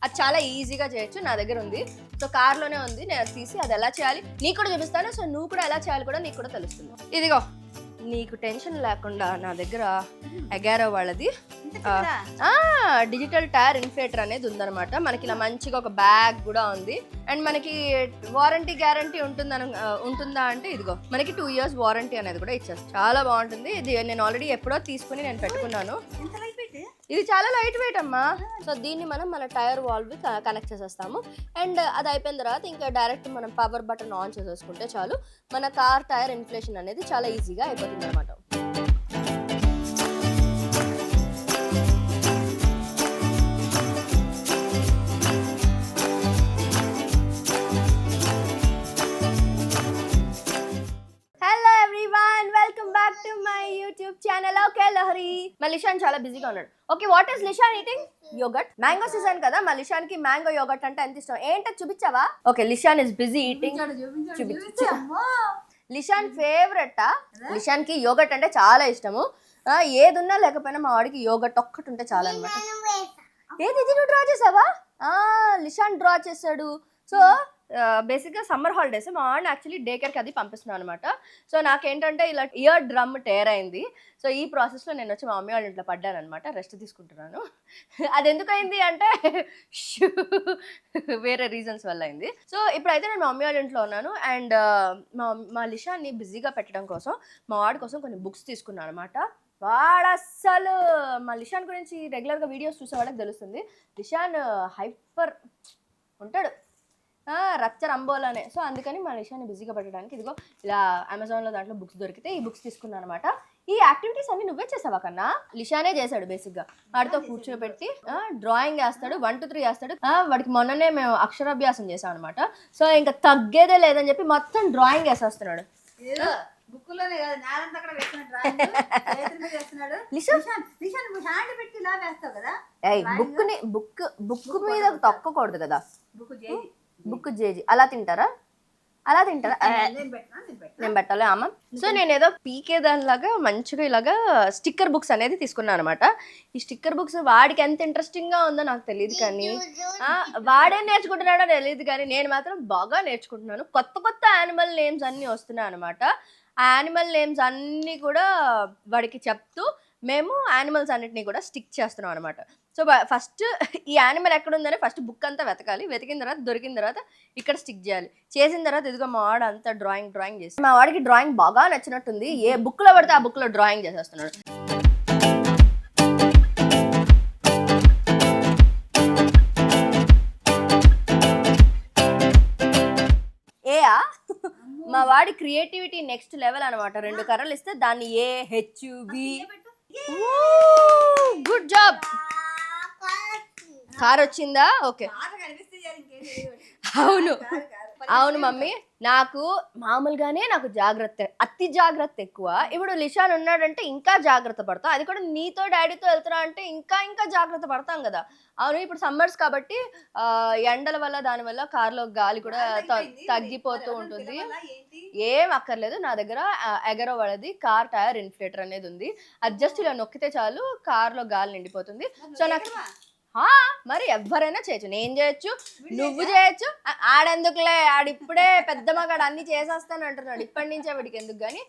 అది చాలా ఈజీగా చేయొచ్చు. నా దగ్గర ఉంది. సో కార్లోనే ఉంది. నేను అది తీసి అది ఎలా చేయాలి నీకు కూడా చూపిస్తాను. సో నువ్వు కూడా ఎలా చేయాలి కూడా నీకు కూడా తెలుస్తుంది. ఇదిగో నీకు టెన్షన్ లేకుండా నా దగ్గర అగారో వాళ్ళది డిజిటల్ టైర్ ఇన్ఫ్లేటర్ అనేది ఉందన్నమాట. మనకి ఇలా మంచిగా ఒక బ్యాగ్ కూడా ఉంది. అండ్ మనకి వారంటీ గ్యారంటీ ఉంటుందా అంటే ఇదిగో మనకి 2 years వారంటీ అనేది కూడా ఇచ్చేస్తారు. చాలా బాగుంటుంది. ఇది నేను ఆల్రెడీ ఎప్పుడో తీసుకుని నేను పెట్టుకున్నాను. ఇది చాలా లైట్ వెయిట్ అమ్మా. సో దీన్ని మనం మన టైర్ వాల్వ్ కనెక్ట్ చేసేస్తాము. అండ్ అది అయిపోయిన తర్వాత ఇంకా డైరెక్ట్ మనం పవర్ బటన్ ఆన్ చేసేసుకుంటే చాలు మన కార్ టైర్ ఇన్ఫ్లేషన్ అనేది చాలా ఈజీగా అయిపోతుంది అనమాట. YouTube channel okay Lahari. మా లిషాన్ చాలా బిజీగా ఉన్నాడు. Okay, what is Lishan eating? Yoghurt. Mango season కదా, మా లిషాన్ కి మ్యాంగో యోగర్ట్ అంటే ఎంత ఇష్టం. ఏంటో చూపించావా? Okay, Lishan is busy eating. Lishan favourite. Lishan కి యోగర్ట్ అంటే చాలా ఇష్టము. ఏదున్నా లేకపోయినా మా వాడికి యోగర్ట్ ఒక్కటి ఉంటే చాలా అనమాట. ఏది ఇది నువ్వు డ్రా చేసావా? లిషాన్ డ్రా చేశాడు. సో బేసిక్గా సమ్మర్ హాలిడేస్ మా వాడిని యాక్చువల్లీ డే కేర్కి అది పంపిస్తున్నాను అనమాట. సో నాకేంటంటే ఇలా ఇయర్ డ్రమ్ టేర్ అయింది. సో ఈ ప్రాసెస్లో నేను వచ్చి మా మమ్మీ వాళ్ళ ఇంట్లో పడ్డాను అనమాట. రెస్ట్ తీసుకుంటున్నాను. అది ఎందుకు అయింది అంటే వేరే రీజన్స్ వల్ల అయింది. సో ఇప్పుడైతే నేను మా మమ్మీ వాళ్ళ ఇంట్లో ఉన్నాను. అండ్ మా లిషాన్ని బిజీగా పెట్టడం కోసం మా వాడి కోసం కొన్ని బుక్స్ తీసుకున్నాను అనమాట. వాడు అస్సలు మా లిషాన్ గురించి రెగ్యులర్గా వీడియోస్ చూసే వాళ్ళకి తెలుస్తుంది. లిషాన్ హైపర్ ఉంటాడు, రచ్చర్ అంబోలానే. సో అందుకని మా లిషాన్ని బిజీగా పెట్టడానికి ఇదిగో ఇలా అమెజాన్లో దాంట్లో బుక్స్ దొరికితే ఈ బుక్స్ తీసుకున్నాను అనమాట. ఈ యాక్టివిటీస్ అన్ని నువ్వే చేసావా కన్నా? లిషానే చేశాడు బేసిక్గా. వాడితో కూర్చోబెట్టి డ్రాయింగ్ వేస్తాడు, 1 to 3 వేస్తాడు. వాడికి మొన్ననే మేము అక్షరాభ్యాసం చేసాం అనమాట. సో ఇంకా తగ్గేదే లేదని చెప్పి మొత్తం డ్రాయింగ్ వేసేస్తున్నాడు. బుక్ మీద తొక్కకూడదు కదా. బుక్ జేజీ అలా తింటారా? నేను పెట్టాలి అమ్మ. సో నేను ఏదో పీకే దానిలాగా మంచిగా ఇలాగా స్టిక్కర్ బుక్స్ అనేది తీసుకున్నాను అనమాట. ఈ స్టిక్కర్ బుక్స్ వాడికి ఎంత ఇంట్రెస్టింగ్ గా ఉందో నాకు తెలియదు, కానీ వాడే నేర్చుకుంటున్నాడో తెలియదు, కానీ నేను మాత్రం బాగా నేర్చుకుంటున్నాను. కొత్త కొత్త యానిమల్ నేమ్స్ అన్ని వస్తున్నాయి అనమాట. ఆ యానిమల్ నేమ్స్ అన్ని కూడా వాడికి చెప్తూ మేము యానిమల్స్ అన్నిటిని కూడా స్టిక్ చేస్తున్నాం అనమాట. సో ఫస్ట్ ఈ యానిమల్ ఎక్కడ ఉందని ఫస్ట్ బుక్ అంతా వెతకాలి. వెతికిన తర్వాత దొరికిన తర్వాత ఇక్కడ స్టిక్ చేయాలి. చేసిన తర్వాత ఇదిగో మా వాడు అంతా డ్రాయింగ్ చేసి మా వాడికి డ్రాయింగ్ బాగా నచ్చినట్టుంది. ఏ బుక్ లో పడితే ఆ బుక్ లో డ్రాయింగ్ చేసేస్తున్నాడు. ఏయా మా వాడి క్రియేటివిటీ నెక్స్ట్ లెవెల్ అనమాట. 2 కర్రలు ఇస్తే దాన్ని AHV. Good job. కార్ వచ్చిందా? ఓకే. అవును మమ్మీ, నాకు మామూలుగానే నాకు అతి జాగ్రత్త ఎక్కువ. ఇప్పుడు లిషాన్ ఉన్నాడంటే ఇంకా జాగ్రత్త పడతాం. అది కూడా నీతో డాడీతో వెళ్తున్నా అంటే ఇంకా జాగ్రత్త పడతాం కదా. అవును, ఇప్పుడు సమ్మర్స్ కాబట్టి ఎండల వల్ల దానివల్ల కార్లో గాలి కూడా తగ్గిపోతూ ఉంటుంది. ఏం అక్కర్లేదు, నా దగ్గర అగారో వాళ్ళది కార్ టైర్ ఇన్ఫ్లేటర్ అనేది ఉంది. అది జస్ట్ ఇలా నొక్కితే చాలు కార్లో గాలి నిండిపోతుంది. సో నాకు మరి ఎవరైనా చేయొచ్చు, నేను చేయొచ్చు, నువ్వు చేయొచ్చు. ఆడెందుకులే, ఆడిప్పుడే పెద్ద మగాడు అన్ని చేసేస్తాను అంటున్నాడు. ఇప్పటి నుంచే వాడికి ఎందుకు, కానీ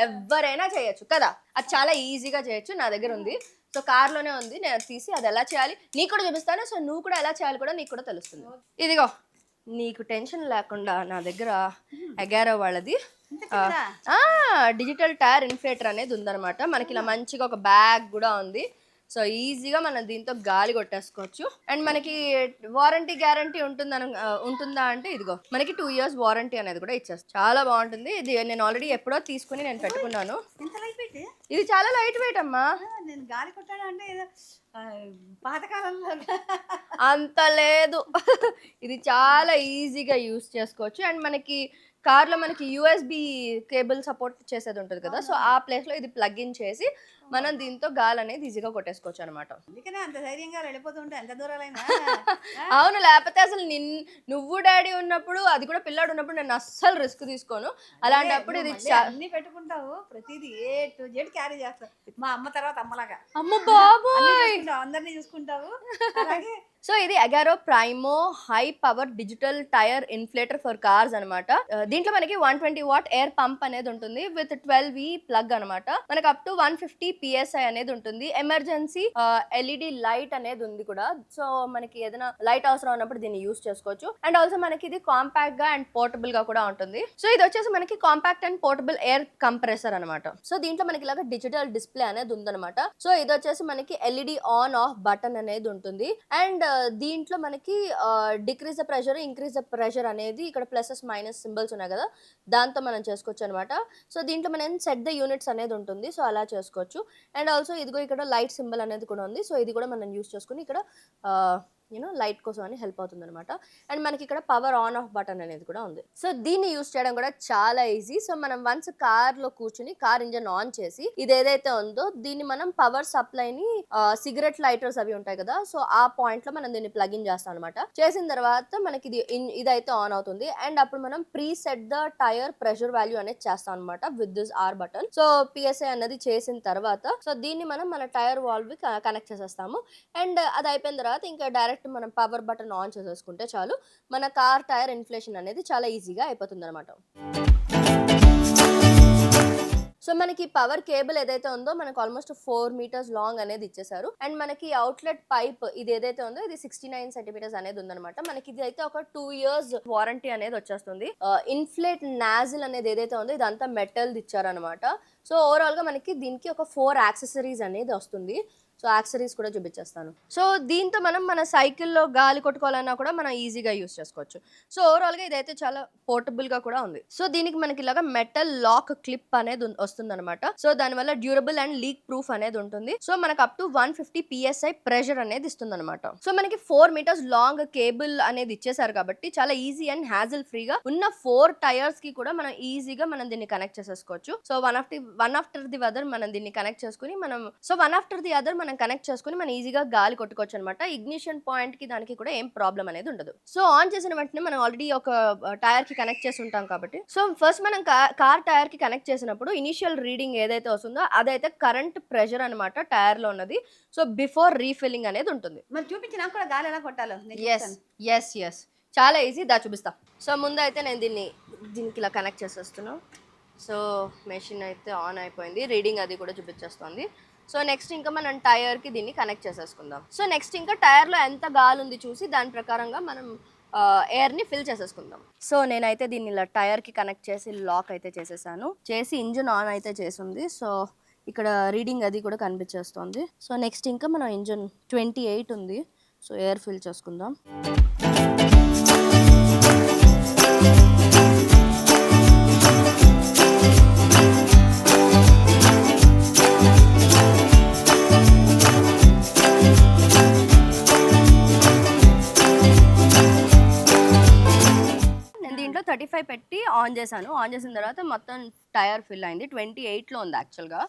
ఎవరైనా చేయొచ్చు కదా. అది చాలా ఈజీగా చేయొచ్చు. నా దగ్గర ఉంది. సో కార్లోనే ఉంది. నేను తీసి అది ఎలా చేయాలి నీకు కూడా చూపిస్తాను. సో నువ్వు కూడా ఎలా చేయాలి కూడా నీకు కూడా తెలుస్తుంది. ఇదిగో నీకు టెన్షన్ లేకుండా నా దగ్గర అగారో వాళ్ళది డిజిటల్ టైర్ ఇన్ఫ్లేటర్ అనేది ఉందన్నమాట. మనకి ఇలా మంచిగా ఒక బ్యాగ్ కూడా ఉంది. సో ఈజీగా మనం దీంతో గాలి కొట్టేసుకోవచ్చు. అండ్ మనకి వారంటీ గ్యారంటీ ఉంటుందా అంటే ఇదిగో మనకి 2 years వారంటీ అనేది కూడా ఇచ్చేస్తారు. చాలా బాగుంటుంది. ఇది నేను ఆల్రెడీ ఎప్పుడో తీసుకుని నేను పెట్టుకున్నాను. ఇది చాలా లైట్ వెయిట్ అమ్మా. నేను గాలి కొట్టాను అంటే పాతకాలంలో అంత లేదు. ఇది చాలా ఈజీగా యూస్ చేసుకోవచ్చు. అండ్ మనకి కార్లో మనకి USB కేబుల్ సపోర్ట్ చేసేది ఉంటుంది కదా. సో ఆ ప్లేస్లో ఇది ప్లగ్ ఇన్ చేసి మనం దీంతో గాలి అనేది ఈజీగా కొట్టేసుకోవచ్చు అనమాట. అంత ధైర్యంగా వెళ్ళిపోతుంటే ఎంత దూరాలైనా. అవును, లేకపోతే అసలు నువ్వు డాడీ ఉన్నప్పుడు, అది కూడా పిల్లాడు ఉన్నప్పుడు నేను అస్సలు రిస్క్ తీసుకోను. అలాంటప్పుడు ఇది అన్ని పెట్టుకుంటావు, ప్రతిదీ A to Z క్యారీ చేస్తావు. మా అమ్మ తర్వాత అమ్మలాగా. అమ్మ బాబోయ్, అందరినీ చూసుకుంటావు. అలాగే సో ఇది Agaro Primo high power digital tyre inflator for cars అనమాట. దీంట్లో మనకి 120 వాట్ ఎయిర్ పంప్ అనేది ఉంటుంది విత్ 12V ప్లగ్ అనమాట. మనకి అప్ టు 150 PSI అనేది ఉంటుంది. ఎమర్జెన్సీ LED లైట్ అనేది ఉంది కూడా. సో మనకి ఏదైనా లైట్ అవసరం ఉన్నప్పుడు దీన్ని యూస్ చేసుకోవచ్చు. అండ్ ఆల్సో మనకి ఇది కాంపాక్ట్ గా అండ్ పోర్టబుల్ గా కూడా ఉంటుంది. సో ఇది వచ్చేసి మనకి compact and portable air compressor అనమాట. సో దీంట్లో మనకి ఇలాగ డిజిటల్ డిస్ప్లే అనేది ఉందన్నమాట. సో ఇది వచ్చేసి మనకి LED ఆన్ ఆఫ్ బటన్ అనేది ఉంటుంది. అండ్ దీంట్లో మనకి decrease the pressure increase the pressure అనేది ఇక్కడ ప్లసెస్ మైనస్ సింబల్స్ ఉన్నాయి కదా, దాంతో మనం చేసుకోవచ్చు అనమాట. సో దీంట్లో మనం సెట్ ద యూనిట్స్ అనేది ఉంటుంది. సో అలా చేసుకోవచ్చు. అండ్ ఆల్సో ఇదిగో ఇక్కడ లైట్ సింబల్ అనేది కూడా ఉంది. సో ఇది కూడా మనం యూస్ చేసుకుని ఇక్కడ లైట్ కోసం అని హెల్ప్ అవుతుంది అనమాట. అండ్ మనకి ఇక్కడ పవర్ ఆన్ ఆఫ్ బటన్ అనేది కూడా ఉంది. సో దీన్ని యూస్ చేయడం కూడా చాలా ఈజీ. సో మనం వన్స్ కార్ లో కూర్చుని కార్ ఇంజన్ ఆన్ చేసి ఇది ఏదైతే ఉందో దీన్ని మనం పవర్ సప్లైని సిగరెట్ లైటర్స్ అవి ఉంటాయి కదా, సో ఆ పాయింట్ లో మనం దీన్ని ప్లగ్ ఇన్ చేస్తాం అనమాట. చేసిన తర్వాత మనకి ఇదైతే ఆన్ అవుతుంది. అండ్ అప్పుడు మనం preset the tyre pressure value అనేది చేస్తాం అనమాట with this R button. So PSI అన్నది చేసిన తర్వాత సో దీన్ని మనం మన టైర్ వాల్వ్ కనెక్ట్ చేసేస్తాము. అండ్ అది అయిపోయిన తర్వాత ఇంకా డైరెక్ట్ మనం పవర్ బటన్ ఆన్ చేసేసుకుంటే చాలు, మన కార్ టైర్ ఇన్ఫ్లేషన్ అనేది చాలా ఈజీగా అయిపోతుంది అనమాట. సో మనకి పవర్ కేబుల్ ఏదైతే ఉందో మనకు ఆల్మోస్ట్ 4 meters లాంగ్ అనేది ఇచ్చేసారు. అండ్ మనకి అవుట్లెట్ పైప్ ఇది ఏదైతే ఉందో ఇది 69 centimeters అనేది ఉందన్నమాట. మనకి ఇది అయితే ఒక 2 years వారంటీ అనేది వచ్చేస్తుంది. ఇన్ఫ్లేట్ నాజిల్ అనేది ఏదైతే ఉందో ఇదంతా మెటల్ ఇచ్చారనమాట. సో ఓవరాల్ గా మనకి దీనికి ఒక 4 యాక్సెసరీస్ అనేది వస్తుంది. సో యాక్సెసరీస్ కూడా చూపించేస్తాను. సో దీంతో మనం మన సైకిల్లో గాలి కొట్టుకోవాలన్నా కూడా మనం ఈజీగా యూస్ చేసుకోవచ్చు. సో ఓవరాల్గా ఇదైతే చాలా పోర్టబుల్గా కూడా ఉంది. సో దీనికి మనకి ఇలాగా మెటల్ లాక్ క్లిప్ అనేది వస్తుంది అనమాట. సో దానివల్ల డ్యూరబుల్ అండ్ లీక్ ప్రూఫ్ అనేది ఉంటుంది. సో మనకు అప్ టు 150 PSI ప్రెషర్ అనేది ఇస్తుంది అనమాట. సో మనకి 4 meters లాంగ్ కేబుల్ అనేది ఇచ్చేసారు కాబట్టి చాలా ఈజీ అండ్ హ్యాజిల్ ఫ్రీగా ఉన్న 4 టైర్స్ కి కూడా మనం ఈజీగా మనం దీన్ని కనెక్ట్ చేసేసుకోవచ్చు. So one after the other మనం దీన్ని కనెక్ట్ చేసుకుని మనం కనెక్ట్ చేసుకుని మనం ఈజీగా గాలి కొట్టుకోవచ్చు అనమాట. ఇగ్నిషన్ పాయింట్ కి దానికి కూడా ఏం ప్రాబ్లం అనేది ఉండదు. సో ఆన్ చేసిన వెంటనే మనం ఆల్రెడీ ఒక టైర్ కి కనెక్ట్ చేసి ఉంటాం కాబట్టి సో ఫస్ట్ మనం కార్ టైర్ కి కనెక్ట్ చేసినప్పుడు ఇనిషియల్ రీడింగ్ ఏదైతే వస్తుందో అదైతే కరెంట్ ప్రెషర్ అనమాట టైర్ లో ఉన్నది. సో బిఫోర్ రీఫిల్లింగ్ అనేది ఉంటుంది. మరి చూపించి నాకు కూడా గాలి ఎలా కొట్టాలో ఎస్ చాలా ఈజీ. దా చూపిస్తా. సో ముందు అయితే నేను దీనికి ఇలా కనెక్ట్ చేసేస్తున్నాను. సో మెషిన్ అయితే ఆన్ అయిపోయింది, రీడింగ్ అది కూడా చూపించేస్తుంది. సో నెక్స్ట్ ఇంకా మనం టైర్కి దీన్ని కనెక్ట్ చేసేసుకుందాం. సో నెక్స్ట్ ఇంకా టైర్లో ఎంత గాలి ఉంది చూసి దాని ప్రకారంగా మనం ఎయిర్ని ఫిల్ చేసేసుకుందాం. సో నేనైతే దీన్ని ఇలా టైర్కి కనెక్ట్ చేసి లాక్ అయితే చేసేసాను. చేసి ఇంజిన్ ఆన్ అయితే చేసింది. సో ఇక్కడ రీడింగ్ అది కూడా కనిపించేస్తుంది. సో నెక్స్ట్ ఇంకా మనం ఇంజిన్ 28 ఉంది. సో ఎయిర్ ఫిల్ చేసుకుందాం. దీంట్లో 35 పెట్టి ఆన్ చేశాను. ఆన్ చేసిన తర్వాత మొత్తం టైర్ ఫిల్ అయింది. 28లో ఉంది యాక్చువల్గా,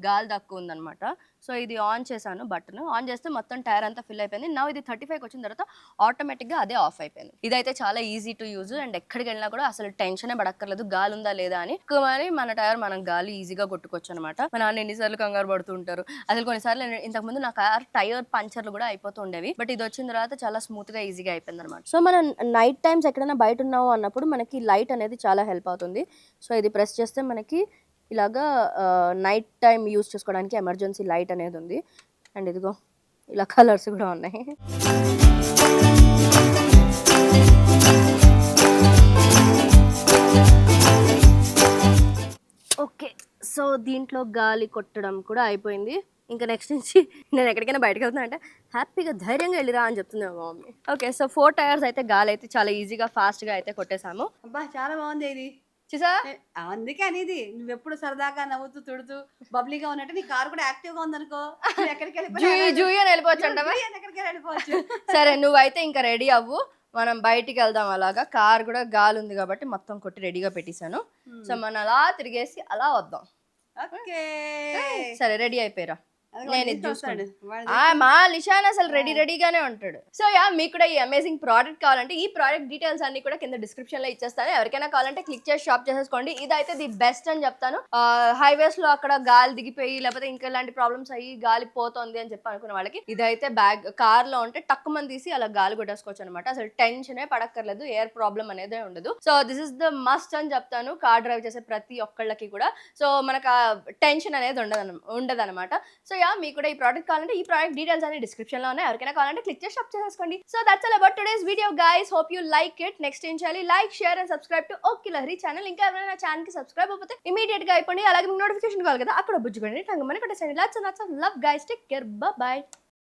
గాలి తక్కువ ఉందన్నమాట. సో ఇది ఆన్ చేశాను, బటన్ ఆన్ చేస్తే మొత్తం టైర్ అంతా ఫిల్ అయిపోయింది. నా ఇది 35కి వచ్చిన తర్వాత ఆటోమేటిక్గా అదే ఆఫ్ అయిపోయింది. ఇదైతే చాలా ఈజీ టు యూజ్ అండ్ ఎక్కడికి వెళ్ళినా కూడా అసలు టెన్షనే పడక్కర్లేదు గాలి ఉందా లేదా అని. మరి మన టైర్ మనం గాలి ఈజీగా కొట్టుకోవచ్చు అనమాట. మన నాన్న ఎన్నిసార్లు కంగారు పడుతూ ఉంటారు. అసలు కొన్నిసార్లు ఇంతకుముందు నా కార్ టైర్ పంచర్లు కూడా అయిపోతూ ఉండేవి. బట్ ఇది వచ్చిన తర్వాత చాలా స్మూత్గా ఈజీగా అయిపోయింది అనమాట. సో మనం నైట్ టైమ్స్ ఎక్కడైనా బయట ఉన్నాము అన్నప్పుడు మనకి లైట్ అనేది చాలా హెల్ప్ అవుతుంది. సో ఇది ప్రెస్ చేస్తే మనకి ఇలాగా నైట్ టైం యూజ్ చేసుకోవడానికి ఎమర్జెన్సీ లైట్ అనేది ఉంది. అండ్ ఇదిగో ఇలా కలర్స్ కూడా ఉన్నాయి. ఓకే, సో దీంట్లో గాలి కొట్టడం కూడా అయిపోయింది. ఇంకా నెక్స్ట్ నుంచి నేను ఎక్కడికైనా బయటకు వెళ్తున్నా అంటే హ్యాపీగా ధైర్యంగా వెళ్ళిరా అని చెప్తుంది మా మమ్మీ. ఓకే, సో 4 టైర్స్ అయితే గాలి అయితే చాలా ఈజీగా ఫాస్ట్గా అయితే కొట్టేసాము. అబ్బా చాలా బాగుంది ఇది చూసా. అందుకే అనేది నువ్వు ఎప్పుడు సరదాగా నవ్వుతూ తుడుతూ బబ్లీగా ఉన్నట్టు నీ కారు కూడా యాక్టివ్ గా ఉందనుకో ఎక్కడికి వెళ్ళిపోవచ్చు. సరే నువ్వైతే ఇంకా రెడీ అవ్వు, మనం బయటికి వెళ్దాం. అలాగా కార్ కూడా గాలి ఉంది కాబట్టి మొత్తం కొట్టి రెడీగా పెట్టేశాను. సో మనం అలా తిరిగేసి అలా వద్దాం. ఓకే సరే రెడీ అయిపోయారా? నేను ఇది మా లిషాన్ అసలు రెడీగానే ఉంటాడు. సో యా, మీకు కూడా ఈ అమేజింగ్ ప్రోడక్ట్ కావాలంటే ఈ ప్రోడక్ట్ డీటెయిల్స్ అన్ని కూడా కింద డిస్క్రిప్షన్ లో ఇచ్చేస్తాను. ఎవరికైనా కావాలంటే క్లిక్ చేసి షాప్ చేసేసుకోండి. ఇదైతే ది బెస్ట్ అని చెప్తాను. హైవేస్ లో అక్కడ గాలి దిగిపోయి లేకపోతే ఇంకా ఇలాంటి ప్రాబ్లమ్స్ అయ్యి గాలి పోతుంది అని చెప్పి అనుకున్న వాళ్ళకి ఇదైతే బ్యాగ్ కార్ లో ఉంటే టక్కు మంది తీసి అలా గాలి కొట్టేసుకోవచ్చు అనమాట. అసలు టెన్షనే పడక్కర్లేదు, ఎయిర్ ప్రాబ్లం అనేది ఉండదు. So this is the must అని చెప్తాను కార్ డ్రైవ్ చేసే ప్రతి ఒక్కళ్ళకి కూడా. సో మనకు టెన్షన్ అనేది ఉండదన్నమాట. సో యా, మీకు కూడా ఈ ప్రోడక్ట్ కావాలంటే ఈ ప్రోడక్ట్ డీటెయిల్స్ అన్ని డిస్క్రిప్షన్ లో ఉన్నాయి. ఎవరికైనా కావాలంటే క్లిక్ చేసి షాప్ చేసేసుకోండి. So that's all about today's video guys. Hope you like it. Next ఏం చేయాలి? Like, share and subscribe to okay Lahari channel. ఇంకా ఎవరైనా ఛానల్ కి సబ్స్క్రైబ్ అయిపోతే ఇమీడియట్ గా అయిపోండి. అలాగే మీకు నోటిఫికేషన్ కావాలి కదా, అక్కడ బుజ్జుకోండి. టంగమని కొట్టేసండి. Lots and lots of love guys. Take care. By.